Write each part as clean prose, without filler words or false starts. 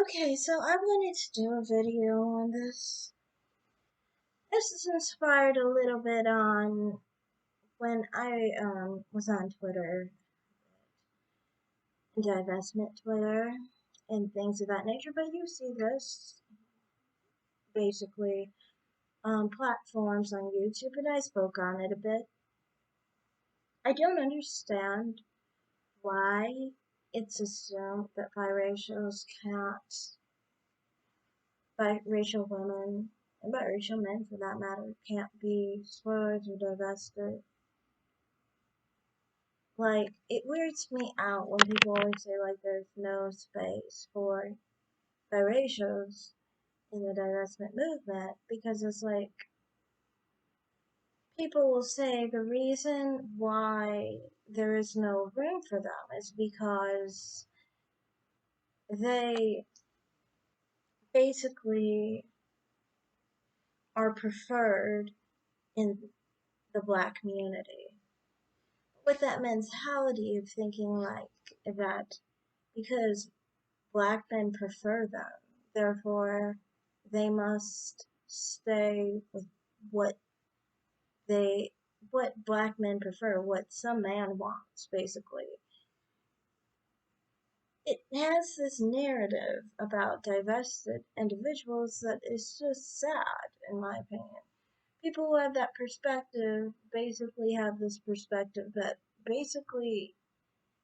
Okay, so I wanted to do a video on this. This is inspired a little bit on when I was on Twitter, divestment Twitter, and things of that nature. But you see this basically on platforms on YouTube, and I spoke on it a bit. I don't understand why it's assumed that biracial women, and biracial men for that matter, can't be spoiled or divested. Like, it weirds me out when people always say, like, there's no space for biracials in the divestment movement, because it's like, people will say the reason why there is no room for them is because they basically are preferred in the black community. With that mentality of thinking like that because black men prefer them, therefore they must stay with what they what black men prefer, what some man wants, basically. It has this narrative about divested individuals that is just sad, in my opinion. People who have that perspective basically have this perspective that basically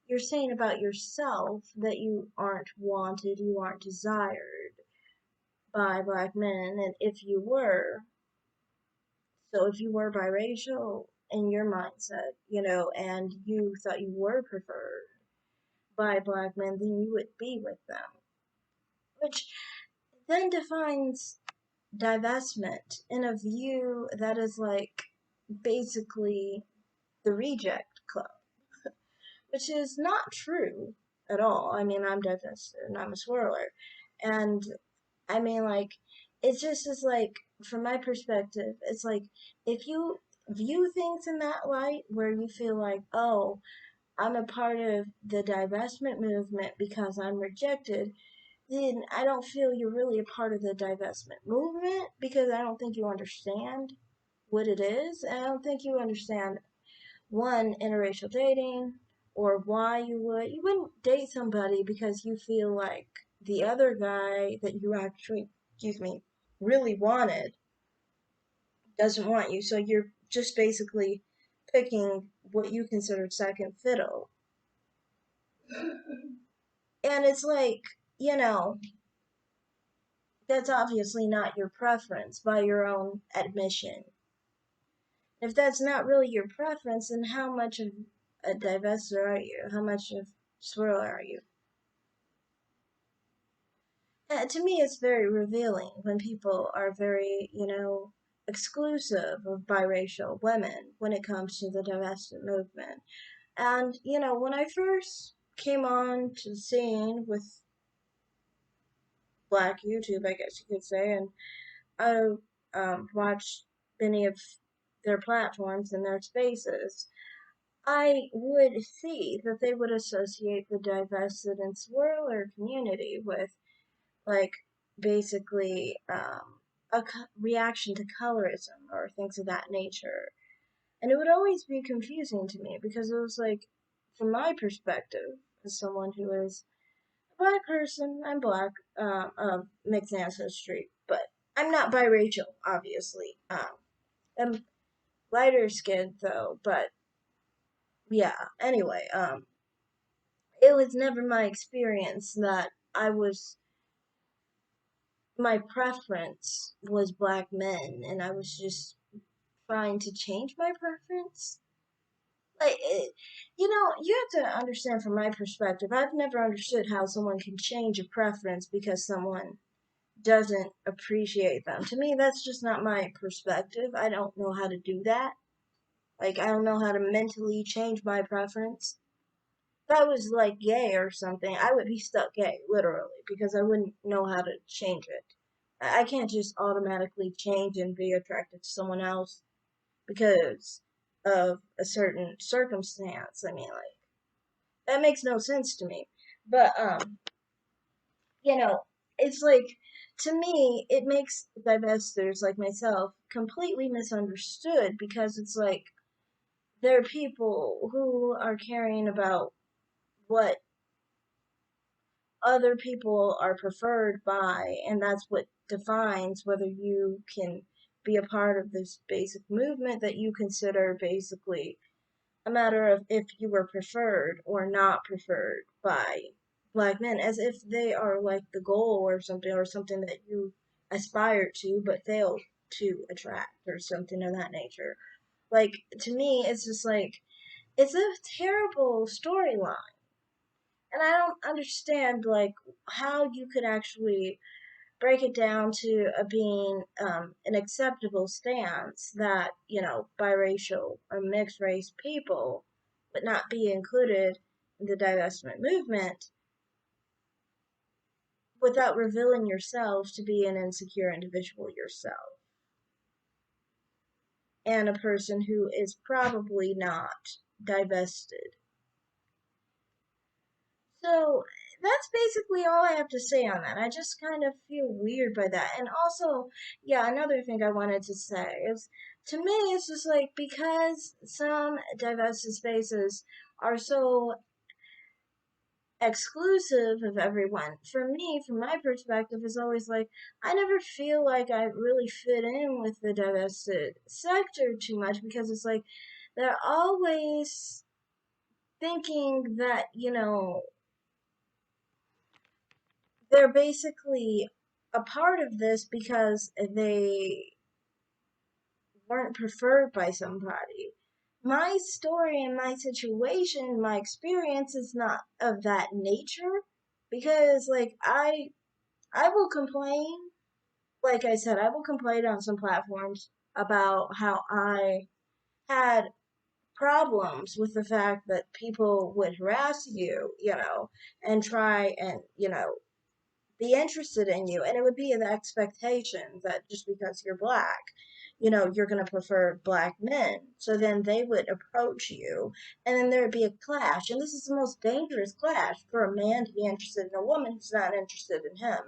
you're saying about yourself that you aren't wanted, you aren't desired by black men, and if you were biracial in your mindset, and you thought you were preferred by black men, then you would be with them, which then defines divestment in a view that is like basically the reject club, which is not true at all. I mean, I'm divested and I'm a swirler, and I mean, like, it just is like, from my perspective, it's like, if you view things in that light where you feel like, oh, I'm a part of the divestment movement because I'm rejected, then I don't feel you're really a part of the divestment movement because I don't think you understand what it is. And I don't think you understand, one, interracial dating, or why you wouldn't date somebody because you feel like the other guy that you actually, excuse me, really wanted doesn't want you. So you're just basically picking what you consider second fiddle. And it's like, you know, that's obviously not your preference by your own admission. If that's not really your preference, then how much of a divester are you? How much of swirl are you? To me, it's very revealing when people are very, exclusive of biracial women when it comes to the divestment movement. And, when I first came on to the scene with Black YouTube, I guess you could say, and I watched many of their platforms and their spaces, I would see that they would associate the divested and swirler community with, like, basically a reaction to colorism or things of that nature. And it would always be confusing to me because it was like, from my perspective, as someone who is a black person, I'm black, of mixed ancestry, but I'm not biracial, obviously. I'm lighter skinned though, but yeah. Anyway, it was never my experience that my preference was black men, and I was just trying to change my preference. Like, you have to understand from my perspective, I've never understood how someone can change a preference because someone doesn't appreciate them. To me, that's just not my perspective. I don't know how to do that. Like, I don't know how to mentally change my preference. If I was like gay or something, I would be stuck gay, literally, because I wouldn't know how to change it. I can't just automatically change and be attracted to someone else because of a certain circumstance. I mean, like, that makes no sense to me. But you know, it's like, to me, it makes divestors like myself completely misunderstood, because it's like there are people who are caring about what other people are preferred by, and that's what defines whether you can be a part of this basic movement that you consider basically a matter of if you were preferred or not preferred by black men, as if they are like the goal or something that you aspire to but fail to attract, or something of that nature. Like, to me, it's just like, it's a terrible storyline. And I don't understand, like, how you could actually break it down to a being an acceptable stance that, biracial or mixed race people would not be included in the divestment movement, without revealing yourself to be an insecure individual yourself, and a person who is probably not divested. So that's basically all I have to say on that. I just kind of feel weird by that. And also, yeah, another thing I wanted to say is, to me, it's just like, because some divested spaces are so exclusive of everyone, for me, from my perspective, is always like, I never feel like I really fit in with the divested sector too much, because it's like they're always thinking that, they're basically a part of this because they weren't preferred by somebody. My story and my situation, my experience is not of that nature, because like I will complain, like I said, I will complain on some platforms about how I had problems with the fact that people would harass you, and try and, be interested in you. And it would be the expectation that just because you're black, you're going to prefer black men. So then they would approach you, and then there would be a clash. And this is the most dangerous clash for a man to be interested in a woman who's not interested in him.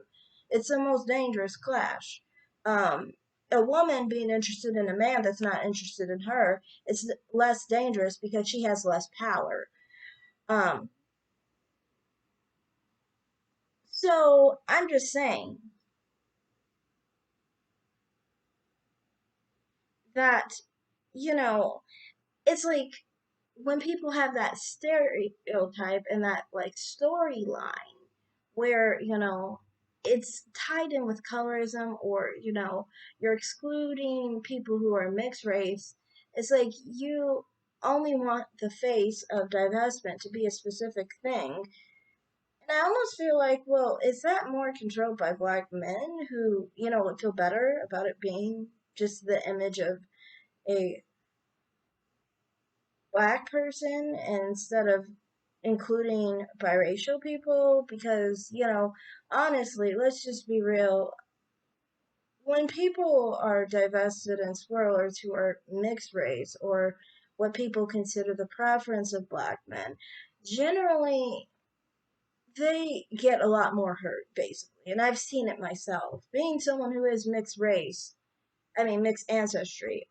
It's the most dangerous clash. Um, a woman being interested in a man that's not interested in her, it's less dangerous because she has less power. Um, so I'm just saying that, you know, it's like, when people have that stereotype and that like storyline where, it's tied in with colorism, or, you're excluding people who are mixed race, it's like you only want the face of divestment to be a specific thing. And I almost feel like, well, is that more controlled by black men who, would feel better about it being just the image of a black person instead of including biracial people? Because, honestly, let's just be real. When people are divested and swirlers who are mixed race, or what people consider the preference of black men, generally they get a lot more hurt, basically. And I've seen it myself. Being someone who is mixed race, I mean, mixed ancestry,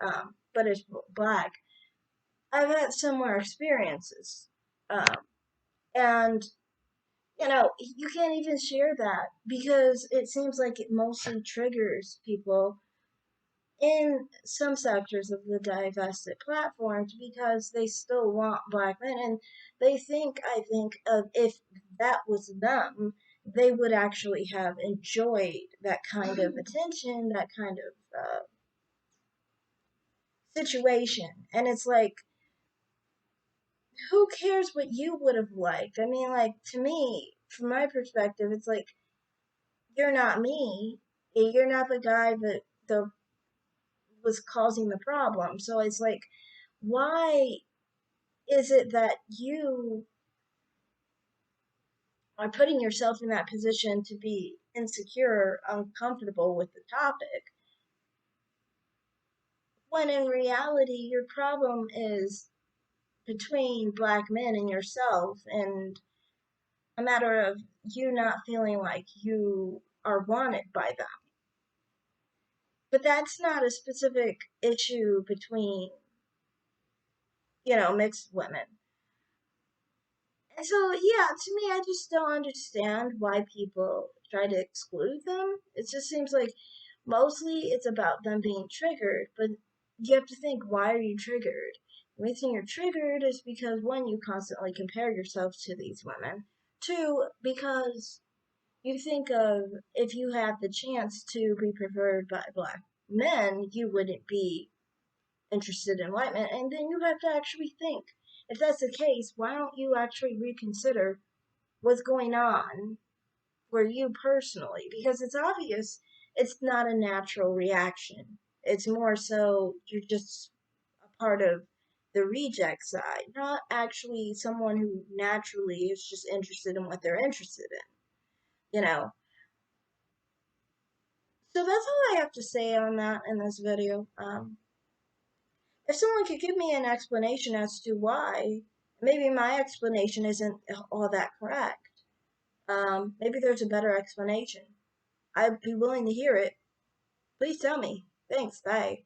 but is black, I've had similar experiences. Um, and, you can't even share that, because it seems like it mostly triggers people in some sectors of the divested platforms, because they still want black men. And I think, of if that was them, they would actually have enjoyed that kind of attention, that kind of situation. And it's like, who cares what you would have liked? I mean, like, to me, from my perspective, it's like, you're not me. You're not the guy that the was causing the problem. So it's like, why is it that you are putting yourself in that position to be insecure, uncomfortable with the topic, when in reality your problem is between black men and yourself, and a matter of you not feeling like you are wanted by them. But that's not a specific issue between, mixed women. And so, yeah, to me, I just don't understand why people try to exclude them. It just seems like mostly it's about them being triggered, but you have to think, why are you triggered? The reason you're triggered is because, one, you constantly compare yourself to these women. Two, because you think of, if you had the chance to be preferred by black men, you wouldn't be interested in white men. And then you have to actually think, if that's the case, why don't you actually reconsider what's going on for you personally? Because it's obvious it's not a natural reaction. It's more so you're just a part of the reject side, not actually someone who naturally is just interested in what they're interested in, you know? So that's all I have to say on that in this video. If someone could give me an explanation as to why, maybe my explanation isn't all that correct. Maybe there's a better explanation. I'd be willing to hear it. Please tell me. Thanks. Bye.